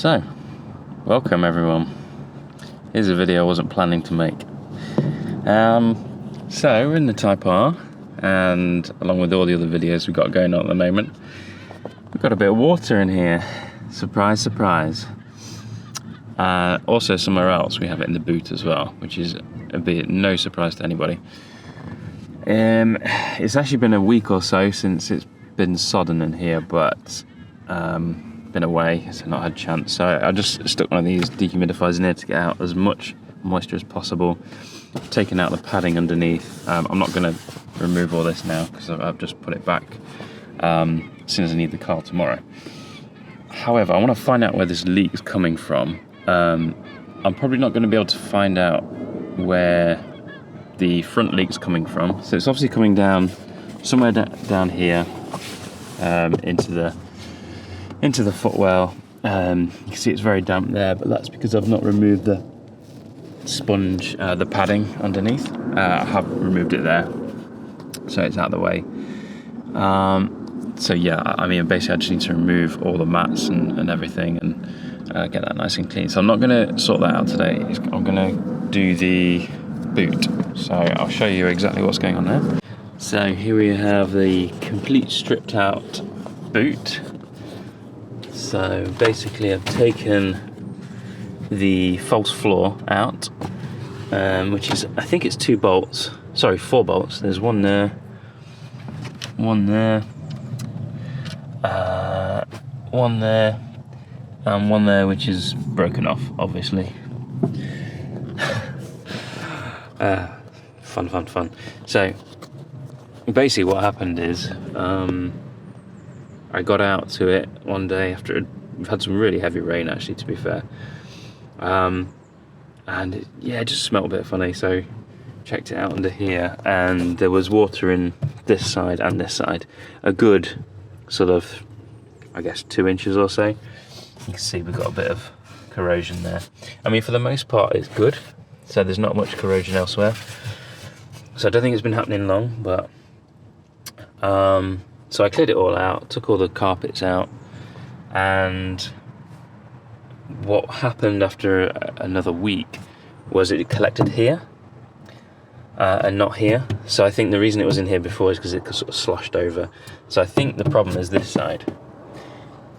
So, welcome everyone. Here's a video I wasn't planning to make. So we're in the Type R, and along with all the other videos we've got going on at the moment, we've got a bit of water in here. Surprise, surprise. Also somewhere else we have it in the boot as well, which is a bit no surprise to anybody. It's actually been a week or so since it's been sodden in here, but been away, so not had a chance. So I just stuck one of these dehumidifiers in here to get out as much moisture as possible. Taken out the padding underneath. I'm not going to remove all this now because I've just put it back as soon as I need the car tomorrow. However, I want to find out where this leak is coming from. I'm probably not going to be able to find out where the front leak's coming from. So it's obviously coming down somewhere down here into the footwell. You can see it's very damp there, but that's because I've not removed the sponge, the padding underneath. I have removed it there, so it's out of the way. So yeah, I mean, basically I just need to remove all the mats and everything and get that nice and clean. So I'm not going to sort that out today. I'm going to do the boot. So I'll show you exactly what's going on there. So here we have the complete stripped out boot. So basically I've taken the false floor out, which is, I think it's 4 bolts. There's one there, one there, and one there which is broken off, obviously. Fun. So basically what happened is I got out to it one day after we've had some really heavy rain, actually, to be fair. And it just smelled a bit funny, so checked it out under here, and there was water in this side and this side, a good sort of, I guess, 2 inches or so. You can see we've got a bit of corrosion there. I mean, for the most part it's good, so there's not much corrosion elsewhere, so I don't think it's been happening long. But so I cleared it all out, took all the carpets out, and what happened after another week was it collected here and not here. So I think the reason it was in here before is because it sort of sloshed over. So I think the problem is this side,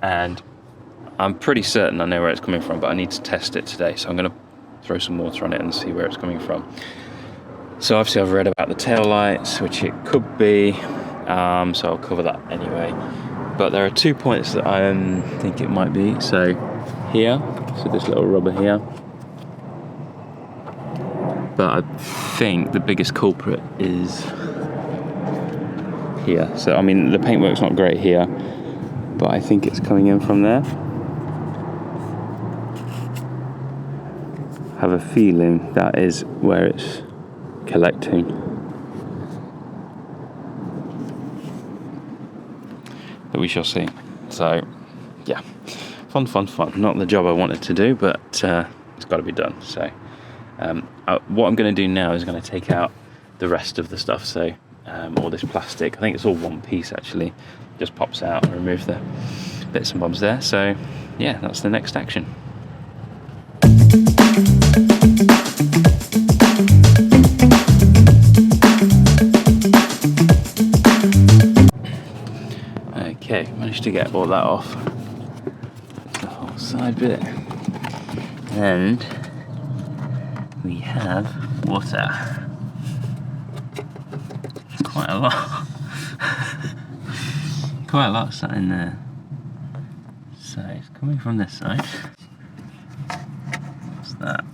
and I'm pretty certain I know where it's coming from, but I need to test it today, so I'm going to throw some water on it and see where it's coming from. So obviously I've read about the tail lights, which it could be, so I'll cover that anyway. But there are 2 points that I think it might be. So here, so this little rubber here. But I think the biggest culprit is here. So I mean, the paintwork's not great here, but I think it's coming in from there. I have a feeling that is where it's collecting. But we shall see. So yeah, fun. Not the job I wanted to do, but it's got to be done. So what I'm going to do now is going to take out the rest of the stuff. So all this plastic, I think it's all one piece actually, just pops out and remove the bits and bobs there. So yeah, that's the next action. Okay, managed to get all that off, the whole side bit, and we have water. Quite a lot. Quite a lot sat in there. So it's coming from this side. What's that?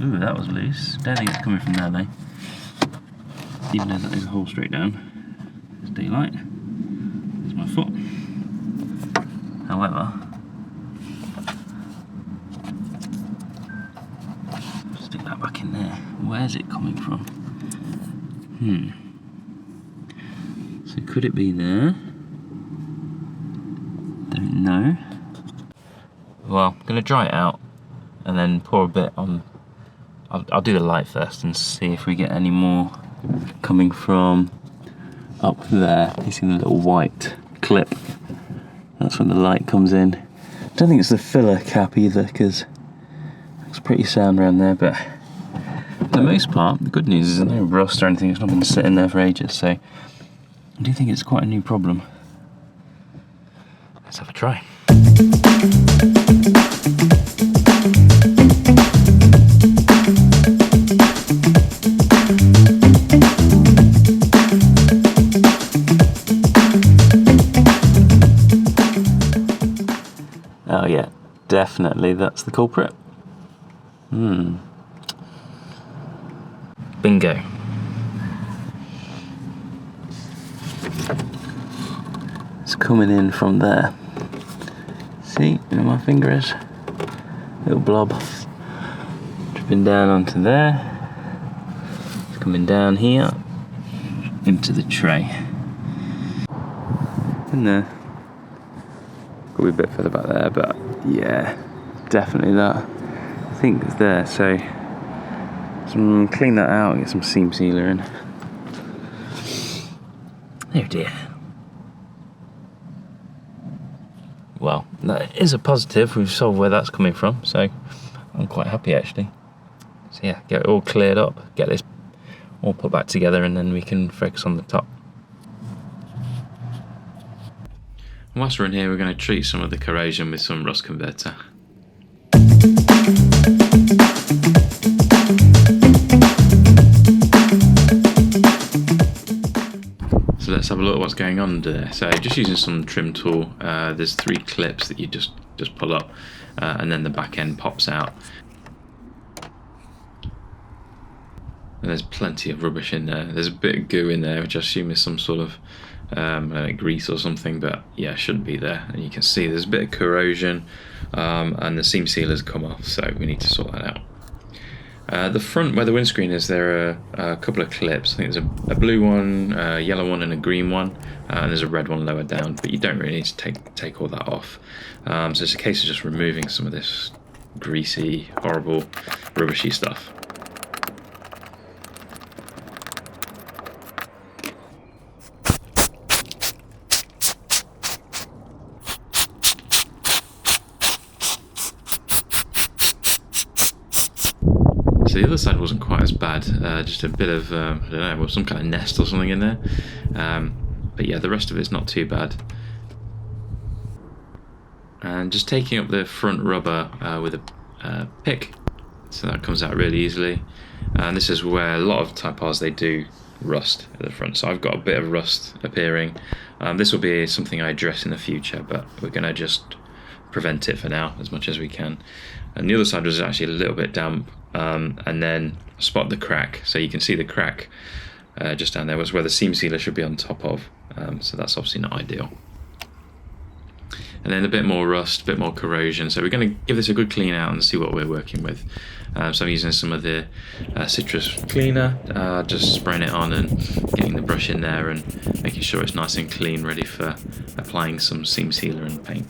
Ooh, that was loose. Don't think it's coming from there though. Even though there's a hole straight down. There's daylight. There's my foot. However, stick that back in there. Where's it coming from? So could it be there? Don't know. Well, I'm gonna dry it out and then pour a bit on. I'll do the light first and see if we get any more coming from up there. You see the little white clip? That's when the light comes in. don't think it's the filler cap either, because it's pretty sound around there, but for the most part, the good news is there's no rust or anything. It's not been sitting there for ages, so I do think it's quite a new problem. Let's have a try. Oh yeah, definitely that's the culprit. Bingo. It's coming in from there. See where my finger is? Little blob. Dripping down onto there. It's coming down here into the tray. In there. Could be a bit further back there, but yeah, definitely that. I think it's there, so clean that out and get some seam sealer in. Oh dear. Well, that is a positive. We've solved where that's coming from, so I'm quite happy actually. So yeah, get it all cleared up, get this all put back together, and then we can focus on the top. Whilst we're in here, we're going to treat some of the corrosion with some rust converter. So let's have a look at what's going on under there. So just using some trim tool, there's 3 clips that you just pull up, and then the back end pops out. And there's plenty of rubbish in there. There's a bit of goo in there, which I assume is some sort of grease or something, but yeah, shouldn't be there. And you can see there's a bit of corrosion, and the seam sealer's come off, so we need to sort that out. The front where the windscreen is, there are a couple of clips. I think there's a blue one, a yellow one and a green one, and there's a red one lower down, but you don't really need to take all that off. So it's a case of just removing some of this greasy, horrible, rubbishy stuff. So the other side wasn't quite as bad, just a bit of, I don't know, some kind of nest or something in there. But yeah, the rest of it's not too bad. And just taking up the front rubber with a pick, so that comes out really easily. And this is where a lot of Type Rs, they do rust at the front. So I've got a bit of rust appearing. This will be something I address in the future, but we're going to just prevent it for now as much as we can. And the other side was actually a little bit damp, and then spot the crack. So you can see the crack just down there was where the seam sealer should be on top of, so that's obviously not ideal. And then a bit more rust, a bit more corrosion, so we're going to give this a good clean out and see what we're working with. So I'm using some of the citrus cleaner, just spraying it on and getting the brush in there and making sure it's nice and clean, ready for applying some seam sealer and paint.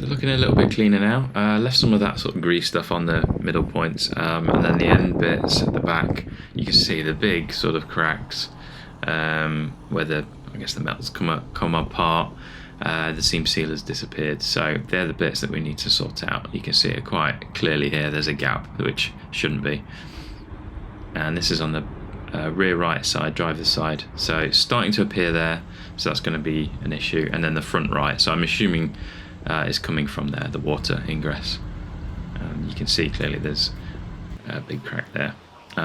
Looking a little bit cleaner now. Left some of that sort of grease stuff on the middle points, and then the end bits at the back, you can see the big sort of cracks where I guess the metal's come apart. The seam sealer's disappeared, so they're the bits that we need to sort out. You can see it quite clearly here. There's a gap which shouldn't be, and this is on the rear right side, driver's side, so it's starting to appear there, so that's going to be an issue. And then the front right, so I'm assuming is coming from there, the water ingress. You can see clearly there's a big crack there.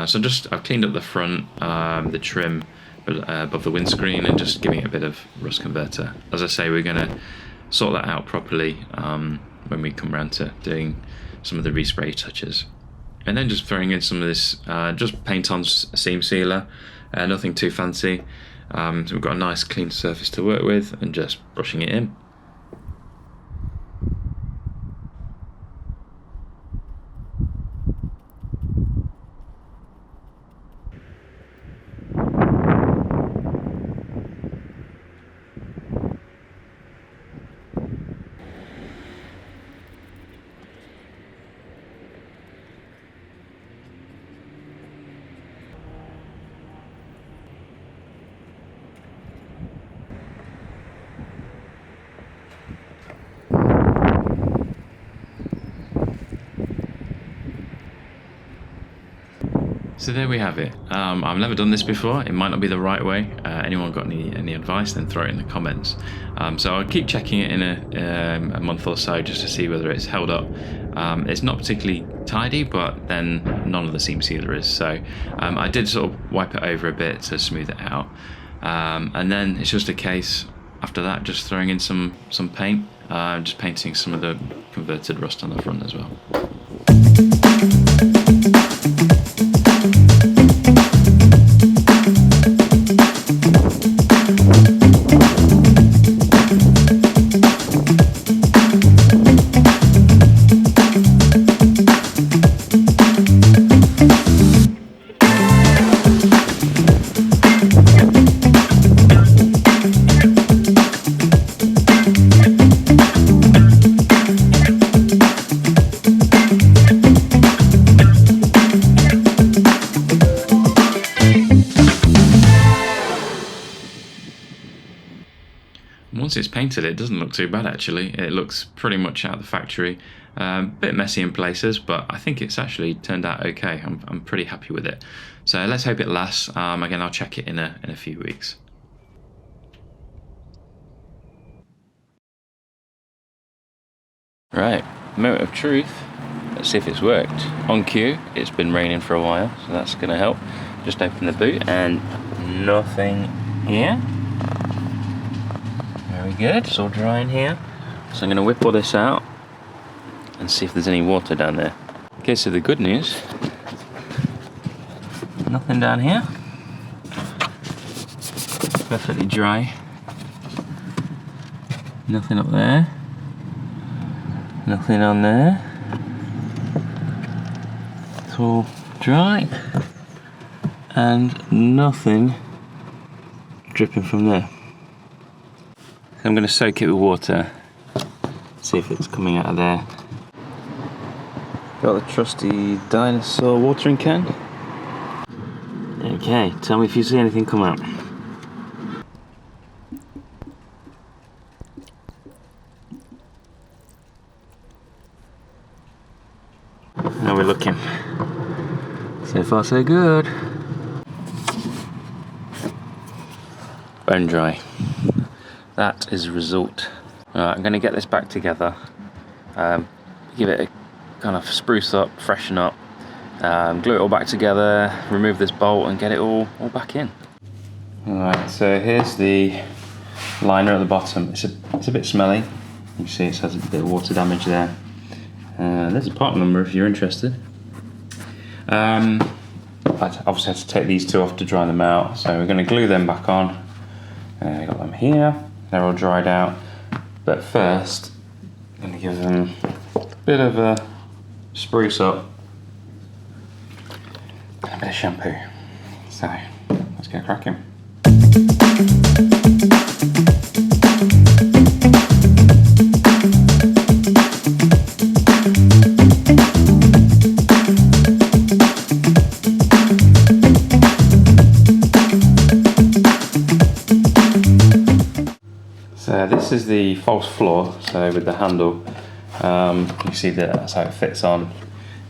So I've cleaned up the front, the trim above the windscreen, and just giving it a bit of rust converter. As I say, we're going to sort that out properly when we come around to doing some of the respray touches. And then just throwing in some of this, just paint on seam sealer, nothing too fancy. So we've got a nice clean surface to work with, and just brushing it in. So there we have it. I've never done this before. It might not be the right way. Anyone got any advice, then throw it in the comments. So I'll keep checking it in a month or so just to see whether it's held up. It's not particularly tidy, but then none of the seam sealer is. So I did sort of wipe it over a bit to smooth it out. And then it's just a case after that, just throwing in some paint, just painting some of the converted rust on the front as well. Once it's painted, it doesn't look too bad actually. It looks pretty much out of the factory. Bit messy in places, but I think it's actually turned out okay. I'm pretty happy with it. So let's hope it lasts. Again, I'll check it in a few weeks. Right, moment of truth. Let's see if it's worked. On cue, it's been raining for a while, so that's going to help. Just open the boot and nothing here. Very good, it's all dry in here. So I'm going to whip all this out and see if there's any water down there. Okay, so the good news, nothing down here. Perfectly dry. Nothing up there. Nothing on there. It's all dry. And nothing dripping from there. I'm going to soak it with water, see if it's coming out of there. Got the trusty dinosaur watering can. Okay, tell me if you see anything come out. Now we're looking. So far so good. Bone dry. That is the result. I'm going to get this back together, give it a kind of spruce up, freshen up, glue it all back together, remove this bolt and get it all back in. Alright, so here's the liner at the bottom. It's a bit smelly. You can see it has a bit of water damage there. There's a part number if you're interested. I obviously had to take these two off to dry them out, so we're going to glue them back on. I got them here. They're all dried out, but first I'm going to give them a bit of a spruce up and a bit of shampoo. So let's get cracking. So this is the false floor, so with the handle, you see that's how it fits on.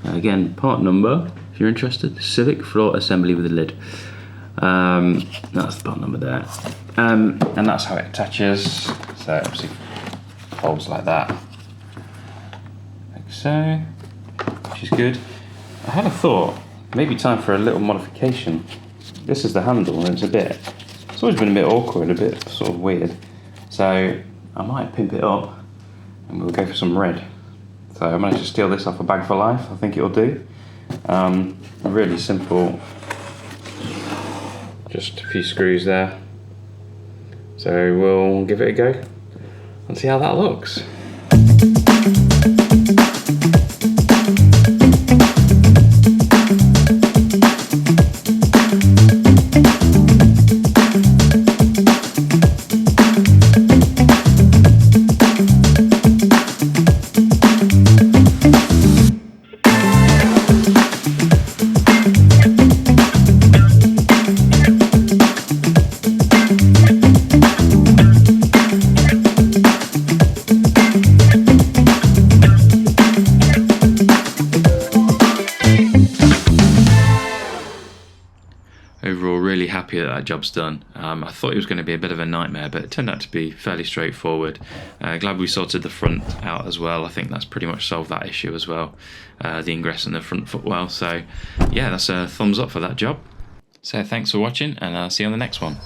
Again, part number, if you're interested, Civic floor assembly with a lid. That's the part number there. And that's how it attaches, so it obviously folds like that. Like so, which is good. I had a thought, maybe time for a little modification. This is the handle and it's always been a bit awkward, a bit sort of weird. So I might pimp it up and we'll go for some red. So I managed to steal this off a Bag for Life. I think it'll do. Really simple. Just a few screws there. So we'll give it a go and see how that looks. that job's done. I thought it was going to be a bit of a nightmare, but it turned out to be fairly straightforward. Glad we sorted the front out as well. I think that's pretty much solved that issue as well, the ingress and the front footwell. So yeah, that's a thumbs up for that job. So thanks for watching, and I'll see you on the next one.